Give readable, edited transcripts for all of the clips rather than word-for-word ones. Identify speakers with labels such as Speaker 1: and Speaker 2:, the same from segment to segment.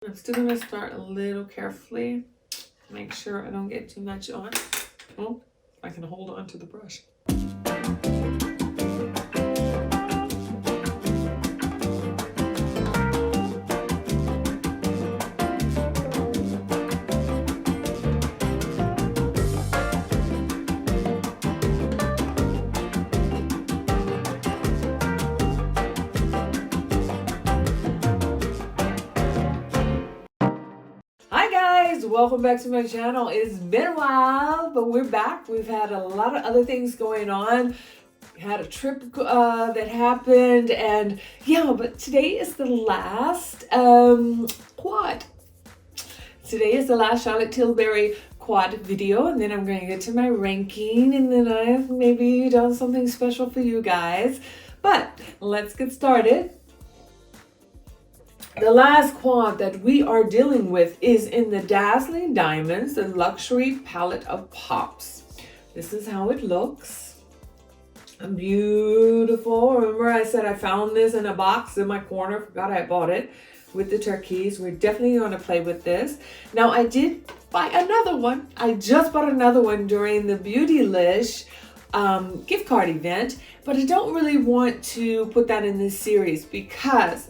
Speaker 1: I'm still gonna start a little carefully. Make sure I don't get too much on. Oh, I can hold on to the brush. Welcome back to my channel. It's been a while, but we're back. We've had a lot of other things going on. We had a trip that happened, and yeah, but today is the last quad. Today is the last Charlotte Tilbury quad video, and then I'm going to get to my ranking, and then I've maybe done something special for you guys. But let's get started. The last quad that we are dealing with is in the Dazzling Diamonds, the Luxury Palette of Pops. This is how it looks. Beautiful. Remember I said I found this in a box in my corner. Forgot I bought it with the turquoise. We're definitely going to play with this. Now I did buy another one. I just bought another one during the Beautylish gift card event, but I don't really want to put that in this series because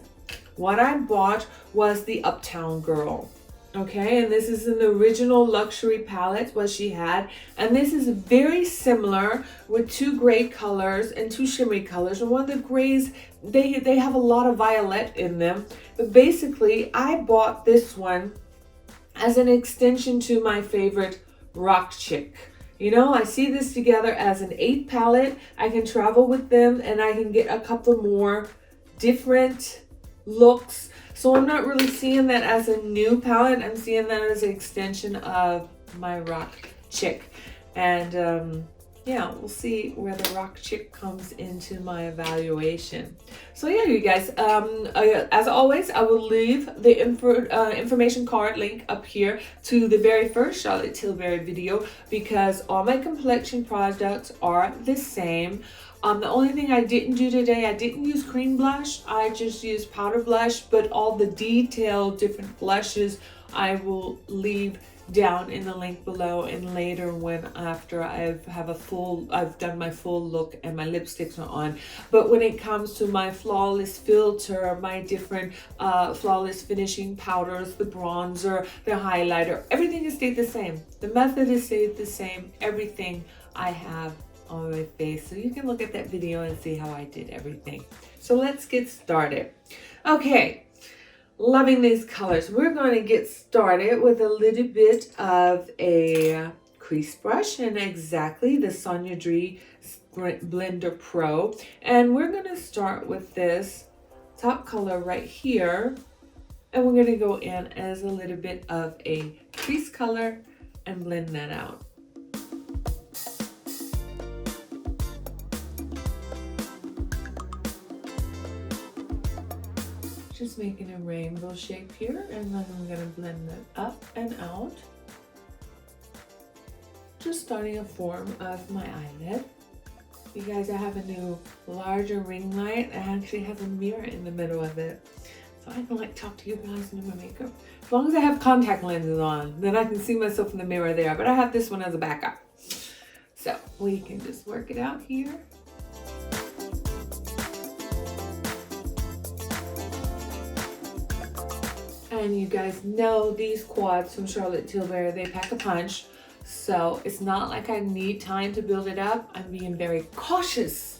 Speaker 1: what I bought was the Uptown Girl, okay? And this is an original luxury palette, what she had. And this is very similar with two gray colors and two shimmery colors. And one of the grays, they have a lot of violet in them. But basically, I bought this one as an extension to my favorite Rock Chic. You know, I see this together as an 8 palette. I can travel with them and I can get a couple more different looks. So I'm not really seeing that as a new palette. I'm seeing that as an extension of my Rock Chic. And yeah, we'll see where the Rock Chic comes into my evaluation. So yeah, you guys, as always, I will leave the information card link up here to the very first Charlotte Tilbury video because all my complexion products are the same. The only thing I didn't do today, I didn't use cream blush. I just used powder blush, but all the detailed different blushes I will leave down in the link below, and later after I've done my full look and my lipsticks are on. But when it comes to my flawless filter, my different flawless finishing powders, the bronzer, the highlighter, everything has stayed the same. The method has stayed the same. Everything I have on my face, so you can look at that video and see how I did everything. So let's get started. Okay, loving these colors. We're going to get started with a little bit of a crease brush and exactly the Sonia Dree Blender Pro, and we're going to start with this top color right here, and we're going to go in as a little bit of a crease color and blend that out. Just making a rainbow shape here, and then I'm going to blend that up and out. Just starting a form of my eyelid. You guys, I have a new larger ring light. It actually has a mirror in the middle of it. So I can like talk to you guys and do my makeup. As long as I have contact lenses on, then I can see myself in the mirror there. But I have this one as a backup. So we can just work it out here. And you guys know these quads from Charlotte Tilbury, they pack a punch. So it's not like I need time to build it up. I'm being very cautious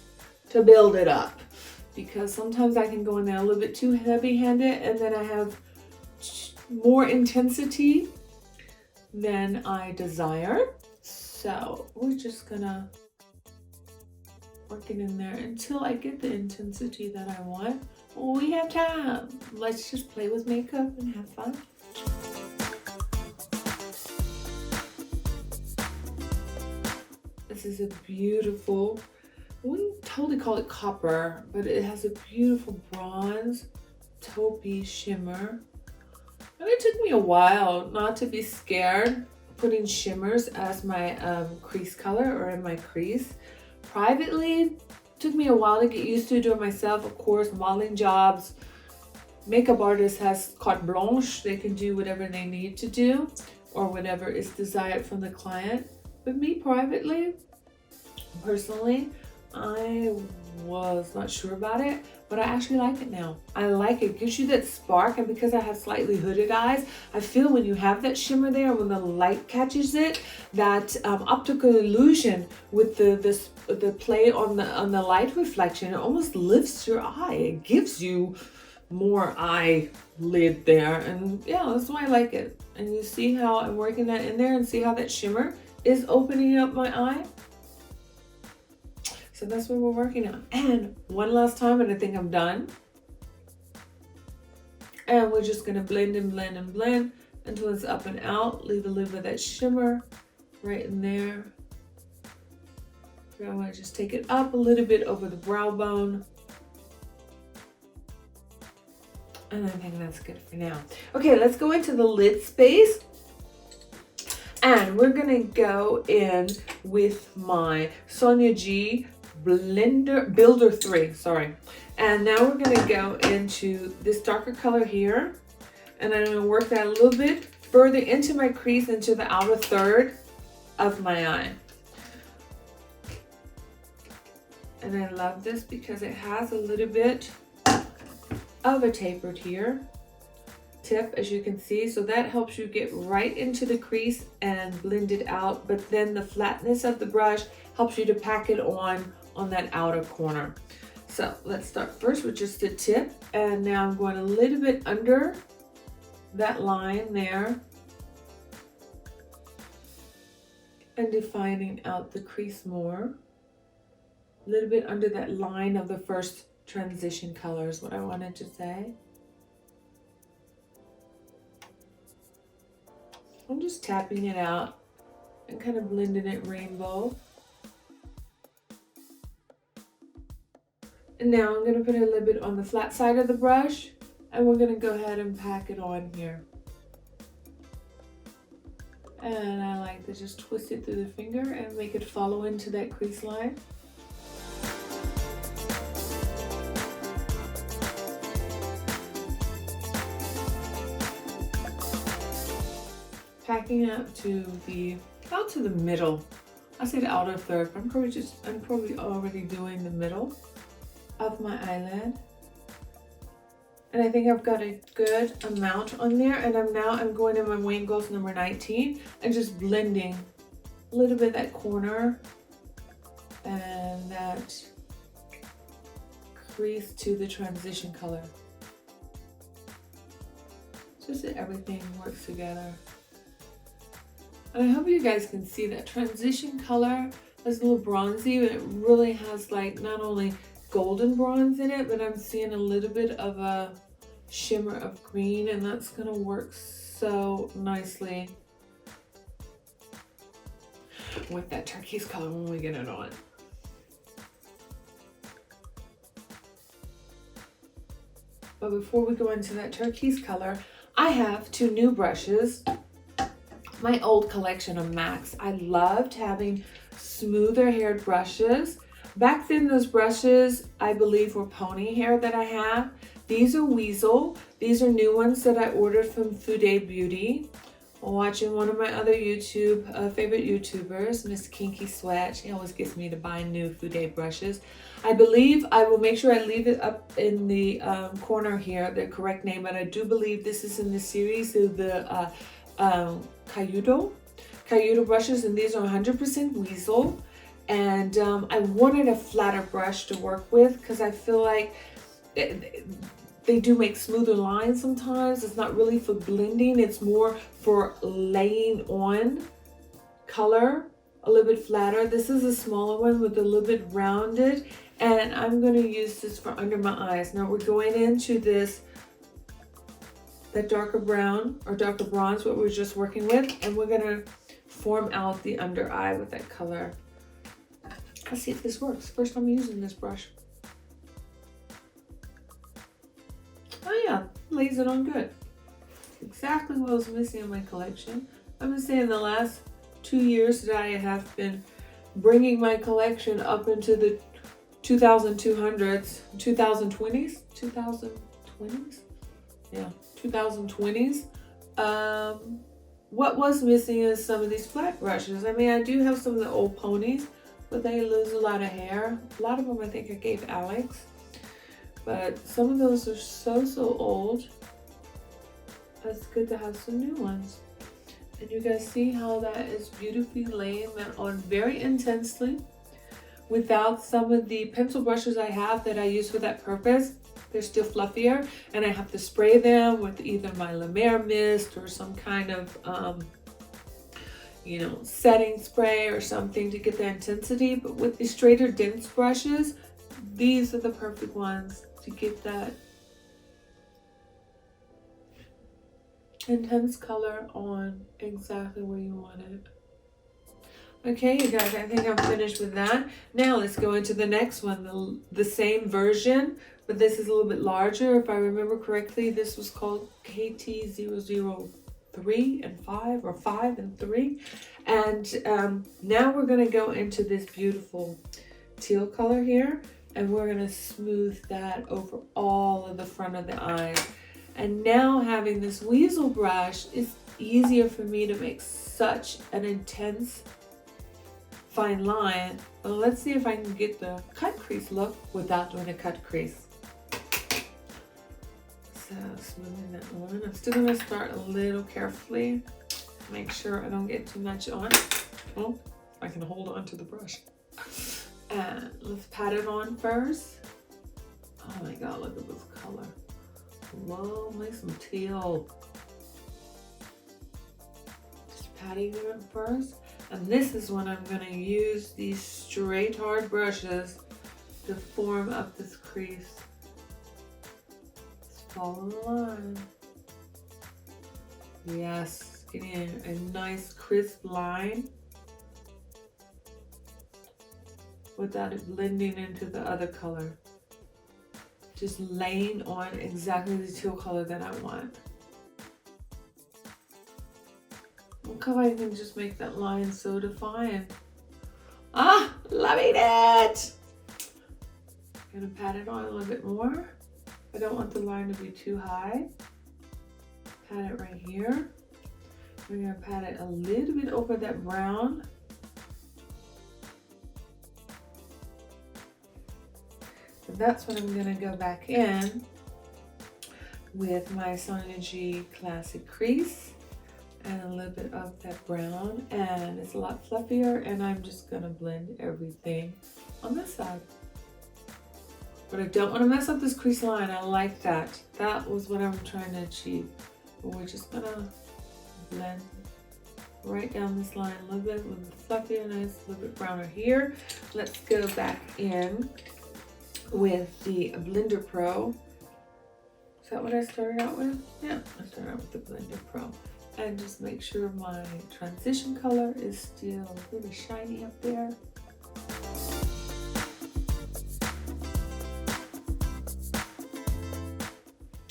Speaker 1: to build it up because sometimes I can go in there a little bit too heavy-handed and then I have more intensity than I desire. So we're just gonna work it in there until I get the intensity that I want. We have time. Let's just play with makeup and have fun. This is a beautiful, I wouldn't totally call it copper, but it has a beautiful bronze taupey shimmer. And it took me a while not to be scared putting shimmers as my crease color or in my crease. Privately, took me a while to get used to doing myself. Of course, modeling jobs, makeup artist has carte blanche. They can do whatever they need to do or whatever is desired from the client. But me privately, personally, I was not sure about it, but I actually like it now. I like it. It gives you that spark, and because I have slightly hooded eyes, I feel when you have that shimmer there, when the light catches it, that optical illusion with the play on the light reflection, it almost lifts your eye. It gives you more eyelid there, and yeah, that's why I like it. And you see how I'm working that in there, and see how that shimmer is opening up my eye. So that's what we're working on. And one last time, and I think I'm done. And we're just gonna blend and blend and blend until it's up and out. Leave a little bit of that shimmer right in there. Now I wanna just take it up a little bit over the brow bone. And I think that's good for now. Okay, let's go into the lid space. And we're gonna go in with my Sonia G Builder 3, sorry. And now we're gonna go into this darker color here. And I'm gonna work that a little bit further into my crease, into the outer third of my eye. And I love this because it has a little bit of a tapered here tip, as you can see, so that helps you get right into the crease and blend it out, but then the flatness of the brush helps you to pack it on that outer corner. So let's start first with just the tip, and now I'm going a little bit under that line there and defining out the crease more. A little bit under that line of the first transition color is what I wanted to say. I'm just tapping it out and kind of blending it rainbow. And now I'm going to put a little bit on the flat side of the brush, and we're going to go ahead and pack it on here. And I like to just twist it through the finger and make it follow into that crease line. Packing up to about to the middle. I say the outer third, but I'm probably already doing the middle of my eyelid. And I think I've got a good amount on there, and I'm going in my Wayne Goals number 19 and just blending a little bit of that corner and that crease to the transition color. Just that everything works together. And I hope you guys can see that transition color is a little bronzy, but it really has like not only golden bronze in it, but I'm seeing a little bit of a shimmer of green, and that's gonna work so nicely with that turquoise color when we get it on. But before we go into that turquoise color, I have two new brushes. My old collection of MACs. I loved having smoother haired brushes. Back then, those brushes, I believe, were pony hair that I have. These are Weasel. These are new ones that I ordered from Fude Beauty. Watching one of my other favorite YouTubers, Miss Kinky Sweat. She always gets me to buy new Fude brushes. I believe I will make sure I leave it up in the corner here, the correct name, but I do believe this is in the series of the Cayudo brushes, and these are 100% Weasel. And I wanted a flatter brush to work with because I feel like they do make smoother lines sometimes. It's not really for blending, it's more for laying on color, a little bit flatter. This is a smaller one with a little bit rounded, and I'm going to use this for under my eyes. Now we're going into that darker brown or darker bronze, what we were just working with, and we're going to form out the under eye with that color. Let's see if this works. First time using this brush. Oh yeah, lays it on good. Exactly what was missing in my collection. I've been saying the last 2 years that I have been bringing my collection up into the 2200s, 2020s. yeah, 2020s. What was missing is some of these flat brushes. I mean, I do have some of the old ponies, but they lose a lot of hair. A lot of them I think I gave Alex. But some of those are so old. It's good to have some new ones. And you guys see how that is beautifully laying that on very intensely. Without some of the pencil brushes I have that I use for that purpose, they're still fluffier, and I have to spray them with either my La Mer mist or some kind of, setting spray or something to get the intensity. But with the straighter dense brushes, these are the perfect ones to get that intense color on exactly where you want it. Okay, you guys, I think I'm finished with that. Now let's go into the next one, the same version, but this is a little bit larger. If I remember correctly, this was called KT003 and 5, or 5 and 3. And now we're going to go into this beautiful teal color here, and we're going to smooth that over all of the front of the eyes. And now having this weasel brush, it's easier for me to make such an intense fine line. Well, let's see if I can get the cut crease look without doing a cut crease. So smoothing that on. I'm still gonna start a little carefully. Make sure I don't get too much on. Oh, I can hold on to the brush. And let's pat it on first. Oh my God, look at this color. Whoa, make some teal. Just patting it up first. And this is when I'm going to use these straight hard brushes to form up this crease. Just follow the line. Yes, getting a nice crisp line without it blending into the other color. Just laying on exactly the teal color that I want. Look how I can just make that line so defined. Ah, loving it! I'm gonna pat it on a little bit more. I don't want the line to be too high. Pat it right here. We're gonna pat it a little bit over that brown. So that's when I'm gonna go back in with my Sonia G Classic Crease and a little bit of that brown, and it's a lot fluffier, and I'm just gonna blend everything on this side. But I don't want to mess up this crease line. I like that. That was what I'm trying to achieve. But we're just gonna blend right down this line a little bit with the fluffier, nice, a little bit browner here. Let's go back in with the Blender Pro. Is that what I started out with? Yeah, I started out with the Blender Pro. And just make sure my transition color is still really shiny up there.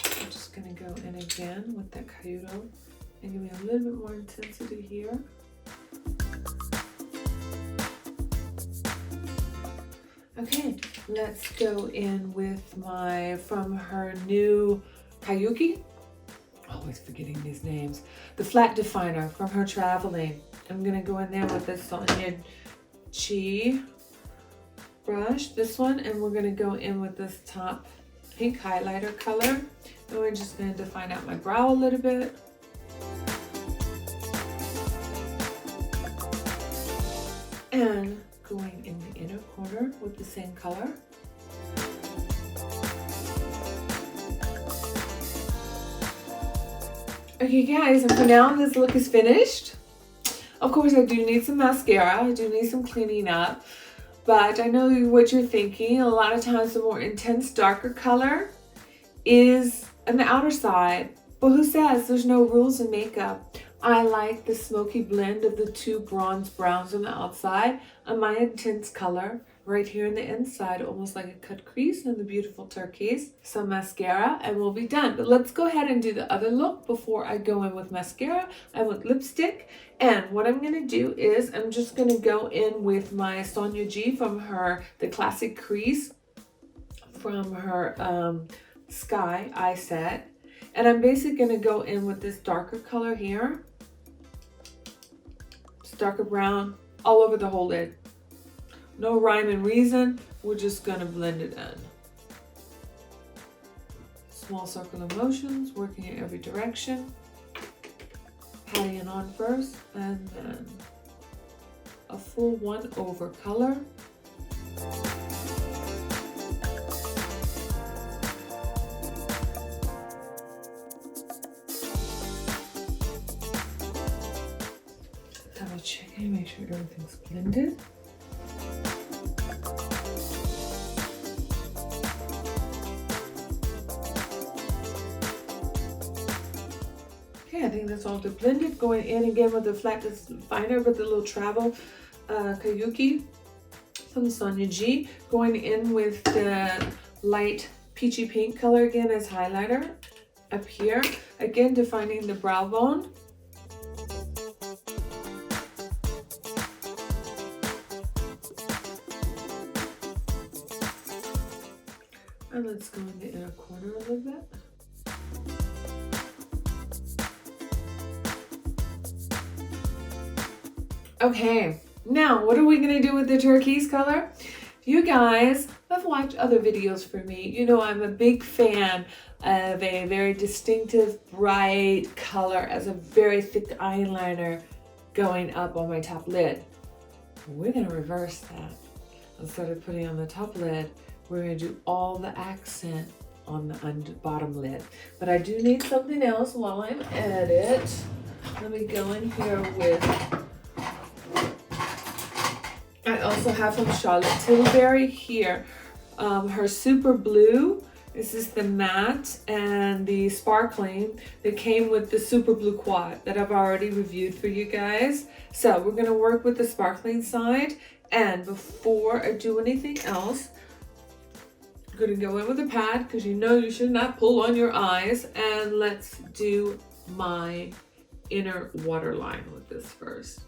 Speaker 1: I'm just gonna go in again with that Kyoto and give me a little bit more intensity here. Okay, let's go in with my, from her new Kayuki. Always forgetting these names. The flat definer from her Traveling. I'm gonna go in there with this Sonia G brush, this one, and we're gonna go in with this top pink highlighter color. And we're just gonna define out my brow a little bit. And going in the inner corner with the same color. Okay guys, and for now this look is finished. Of course I do need some mascara, I do need some cleaning up, but I know what you're thinking. A lot of times the more intense, darker color is on the outer side, but who says there's no rules in makeup? I like the smoky blend of the two bronze browns on the outside and my intense color right here in the inside, almost like a cut crease, and the beautiful turquoise. Some mascara and we'll be done. But let's go ahead and do the other look before I go in with mascara and with lipstick. And what I'm gonna do is I'm just gonna go in with my Sonia G from her, the Classic Crease from her Sky eye set. And I'm basically going to go in with this darker color here. It's darker brown all over the whole lid. No rhyme and reason. We're just going to blend it in. Small circular motions, working in every direction. Patting it on first, and then a full 1/over color. Double checking, make sure everything's blended. Okay, I think that's all blended. Going in again with the flat finer with the little travel Kayuki from Sonia G. Going in with the light peachy pink color again as highlighter up here. Again, defining the brow bone. And let's go in the inner corner a little bit. Okay, now what are we gonna do with the turquoise color? You guys have watched other videos from me. You know I'm a big fan of a very distinctive, bright color as a very thick eyeliner going up on my top lid. We're gonna reverse that. Instead of putting on the top lid, we're gonna do all the accent on the bottom lid. But I do need something else while I'm at it. Let me go in here with, I also have from Charlotte Tilbury here, her Super Blue. This is the matte and the sparkling that came with the Super Blue Quad that I've already reviewed for you guys. So we're gonna work with the sparkling side, and before I do anything else, I'm gonna go in with a pad because you know you should not pull on your eyes, and let's do my inner waterline with this first.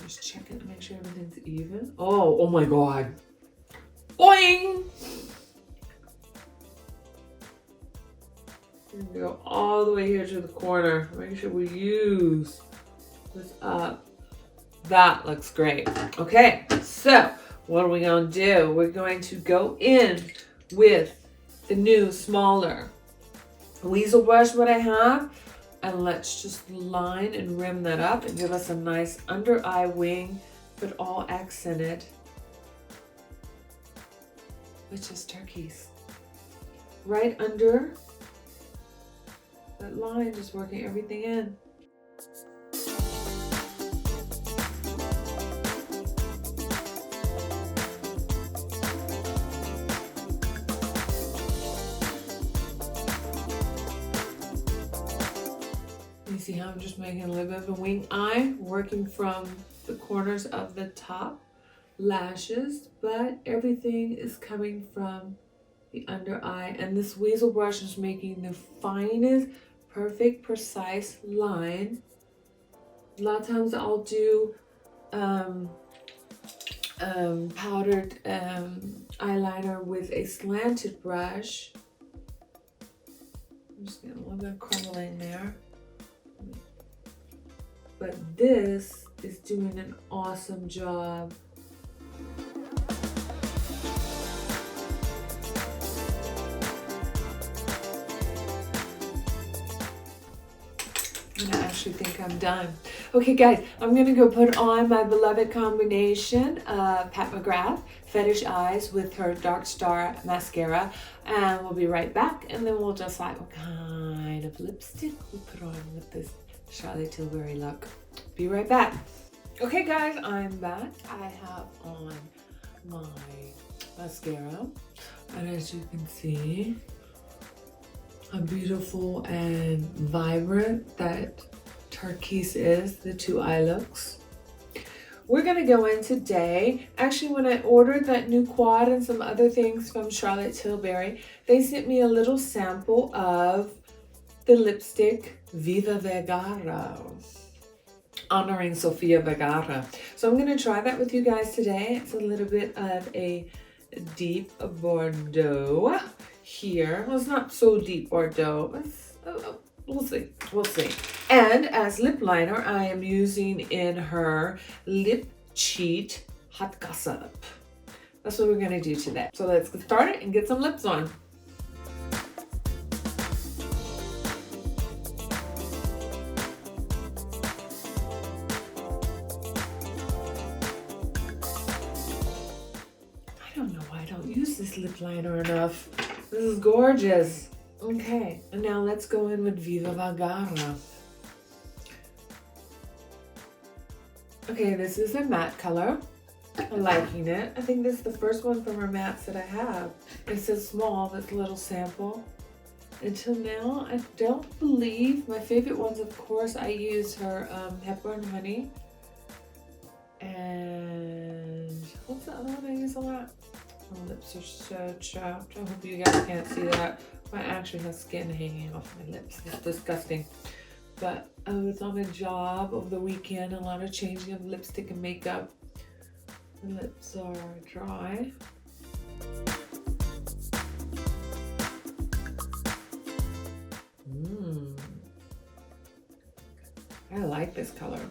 Speaker 1: Just check it, make sure everything's even. Oh my God. Boing! We're gonna go all the way here to the corner. Make sure we use this up. That looks great. Okay, so what are we gonna do? We're going to go in with the new, smaller weasel brush what I have. And let's just line and rim that up and give us a nice under eye wing, but all accented with just turquoise. Right under that line, just working everything in. See how I'm just making a little bit of a wing eye, working from the corners of the top lashes, but everything is coming from the under eye. And this weasel brush is making the finest, perfect, precise line. A lot of times I'll do powdered eyeliner with a slanted brush. I'm just getting a little bit of crumbling there. But this is doing an awesome job. And I actually think I'm done. Okay guys, I'm gonna go put on my beloved combination of Pat McGrath Fetish Eyes with her Dark Star mascara, and we'll be right back, and then we'll decide what kind of lipstick we put on with this Charlotte Tilbury look. Be right back. Okay guys, I'm back. I have on my mascara, and as you can see how beautiful and vibrant that turquoise is, the two eye looks. We're gonna go in today. Actually, when I ordered that new quad and some other things from Charlotte Tilbury, they sent me a little sample of the lipstick Viva Vergara. honoring Sofia Vergara. So I'm going to try that with you guys today. It's a little bit of a deep Bordeaux here. Well, it's not so deep Bordeaux. We'll see. We'll see. And as lip liner, I am using in her Lip Cheat Hot Gossip. That's what we're going to do today. So let's get started and get some lips on. I don't know why I don't use this lip liner enough. This is gorgeous. Okay, and now let's go in with Viva Vergara. Okay, this is a matte color. I'm liking it. I think this is the first one from her mattes that I have. It's a small, this little sample. Until now, I don't believe, my favorite ones, of course, I use her Hepburn Honey. And what's the other one I use a lot? My lips are so chapped. I hope you guys can't see that. I actually have skin hanging off my lips. It's disgusting. But I was on a job over the weekend, a lot of changing of lipstick and makeup. The lips are dry. I like this color.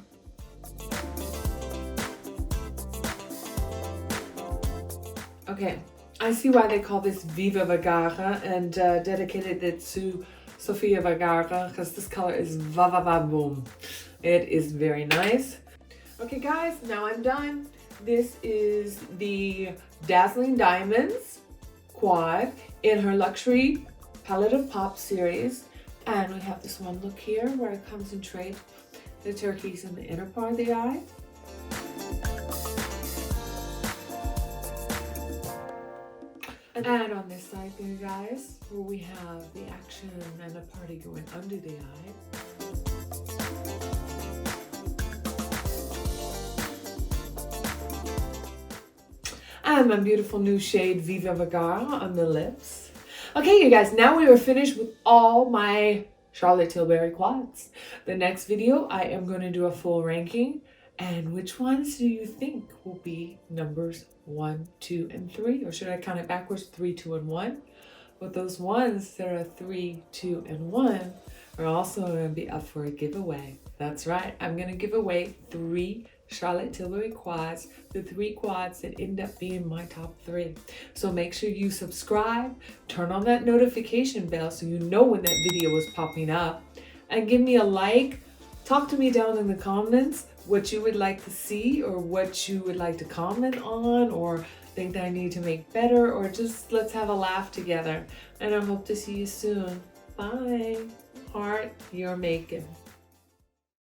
Speaker 1: Okay, I see why they call this Viva Vergara and dedicated it to Sofia Vergara, because this color is va va va boom. It is very nice. Okay guys, now I'm done. This is the Dazzling Diamonds Quad in her Luxury Palette of Pop series. And we have this one look here where I concentrate the turquoise in the inner part of the eye. And on this side, you guys, where we have the action and a party going under the eye. And my beautiful new shade Viva Vergara on the lips. Okay, you guys, now we are finished with all my Charlotte Tilbury quads. The next video, I am going to do a full ranking. And which ones do you think will be numbers 1, 2, and 3? Or should I count it backwards? 3, 2, and 1. But those ones that are 3, 2, and 1 are also going to be up for a giveaway. That's right. I'm going to give away 3 Charlotte Tilbury quads, the 3 quads that end up being my top 3. So make sure you subscribe, turn on that notification bell so you know when that video is popping up, and give me a like. Talk to me down in the comments what you would like to see, or what you would like to comment on, or think that I need to make better, or just let's have a laugh together. And I hope to see you soon. Bye. Heart, you're making.